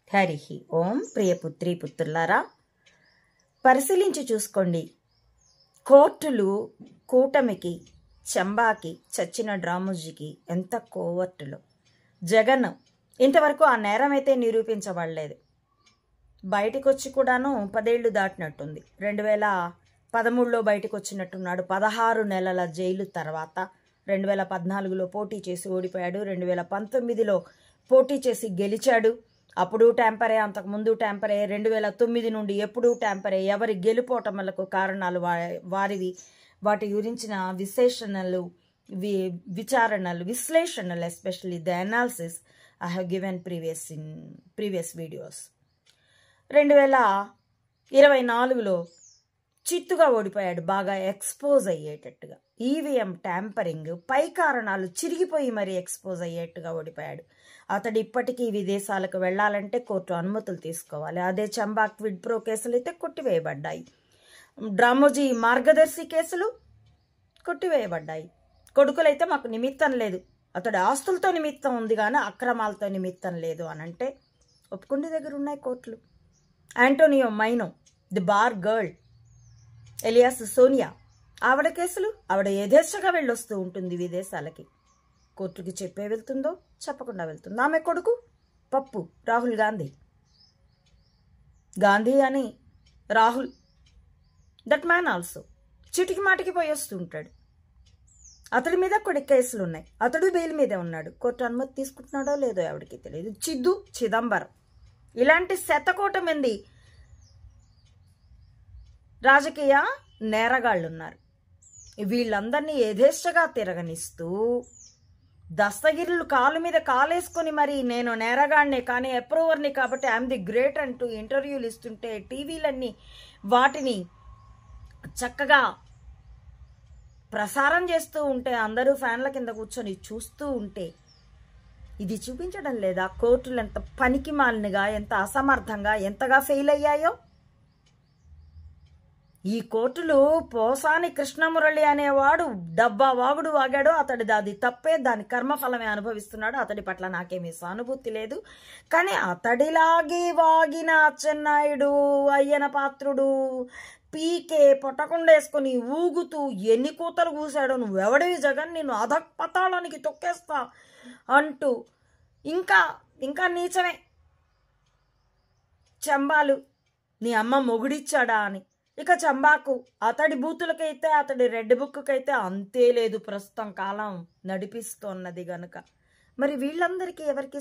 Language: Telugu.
హరి ఓం. ప్రియపుత్రి పుత్రులారా, పరిశీలించి చూసుకోండి. కోర్టులు కూటమికి, చంబాకి, చచ్చిన డ్రామోజీకి ఎంత కోవర్టులో. జగన్ ఇంతవరకు ఆ నేరం అయితే నిరూపించబడలేదు. బయటకు వచ్చి కూడాను 10 ఏళ్ళు దాటినట్టుంది. 2013లో బయటకు వచ్చినట్టున్నాడు. 16 నెలల జైలు తర్వాత 2014లో పోటీ చేసి ఓడిపోయాడు. 2019లో పోటీ చేసి గెలిచాడు. అప్పుడు ట్యాంపరే, అంతకుముందు ట్యాంపరే, 2009 నుండి ఎప్పుడూ ట్యాంపరే. ఎవరి గెలుపోటములకు కారణాలు వారివి. వాటి గురించిన విశ్లేషణలు especially the analysis I have given previous videos. 2024లో చిత్తుగా ఓడిపోయాడు, బాగా ఎక్స్పోజ్ అయ్యేటట్టుగా. ఈవీఎం ట్యాంపరింగ్ పై కారణాలు చిరిగిపోయి మరీ ఎక్స్పోజ్ అయ్యేట్టుగా ఓడిపోయాడు. అతడు ఇప్పటికీ విదేశాలకు వెళ్లాలంటే కోర్టు అనుమతులు తీసుకోవాలి. అదే చంబా క్విడ్ ప్రో కేసులు అయితే కొట్టివేయబడ్డాయి. డ్రామోజీ మార్గదర్శి కేసులు కొట్టివేయబడ్డాయి. కొడుకులైతే మాకు నిమిత్తం లేదు, అతడు ఆస్తులతో నిమిత్తం ఉంది కానీ అక్రమాలతో నిమిత్తం లేదు అని అంటే ఒప్పుకుండి దగ్గర ఉన్నాయి కోర్టులు. Antonio Maino, the bar girl, alias Sonia, ఆవిడ కేసులు ఆవిడ యథేచ్ఛగా వెళ్ళొస్తూ ఉంటుంది విదేశాలకి. కోర్టుకి చెప్పే వెళ్తుందో చెప్పకుండా వెళ్తుందో. ఆమె కొడుకు పప్పు రాహుల్ గాంధీ అని రాహుల్, దట్ మ్యాన్ ఆల్సో చిటికి మాటికి పోయి వస్తూ ఉంటాడు. అతడి మీద కొన్ని కేసులు ఉన్నాయి. అతడు బెయిల్ మీదే ఉన్నాడు. కోర్టు అనుమతి తీసుకుంటున్నాడో లేదో ఎవరికి తెలియదు. చిదంబరం ఇలాంటి శతకోట మంది రాజకీయ నేరగాళ్ళు ఉన్నారు. వీళ్ళందరినీ యథేచ్ఛగా తిరగనిస్తూ దస్తగిరులు కాలు మీద కాలేసుకొని మరి నేను నేరగాడినే కానీ అప్రూవర్ని కాబట్టి ఐఎమ్ ది గ్రేట్ అంటూ ఇంటర్వ్యూలు ఇస్తుంటే టీవీలన్నీ వాటిని చక్కగా ప్రసారం చేస్తూ ఉంటే అందరూ ఫ్యాన్ల కింద కూర్చొని చూస్తూ ఉంటే ఇది చూపించడం లేదా కోర్టులు ఎంత పనికి మాలినగా, ఎంత అసమర్థంగా, ఎంతగా ఫెయిల్ అయ్యాయో? ఈ కోర్టులు పోసాని కృష్ణమురళి అనేవాడు డబ్బా వాగుడు వాగాడు. అతడిది అది తప్పే, దాని కర్మఫలమే అనుభవిస్తున్నాడు. అతడి పట్ల నాకేమీ సానుభూతి లేదు. కానీ అతడిలాగే వాగిన అచ్చెన్నాయుడు, అయ్యన పాత్రుడు, పీకే పొట్టకుండేసుకొని ఊగుతూ ఎన్ని కూతలు కూశాడో, నువ్వెవడివి జగన్, నేను అధపతాళానికి తొక్కేస్తా అంటూ ఇంకా నీచమే. చంబాలు నీ అమ్మ మొగుడిచ్చాడా అని. ఇక చంబాకు అతడి బూతులకైతే, అతడి రెడ్ బుక్కైతే అంతే లేదు ప్రస్తుతం కాలం నడిపిస్తోన్నది గనుక. మరి వీళ్ళందరికీ ఎవరికి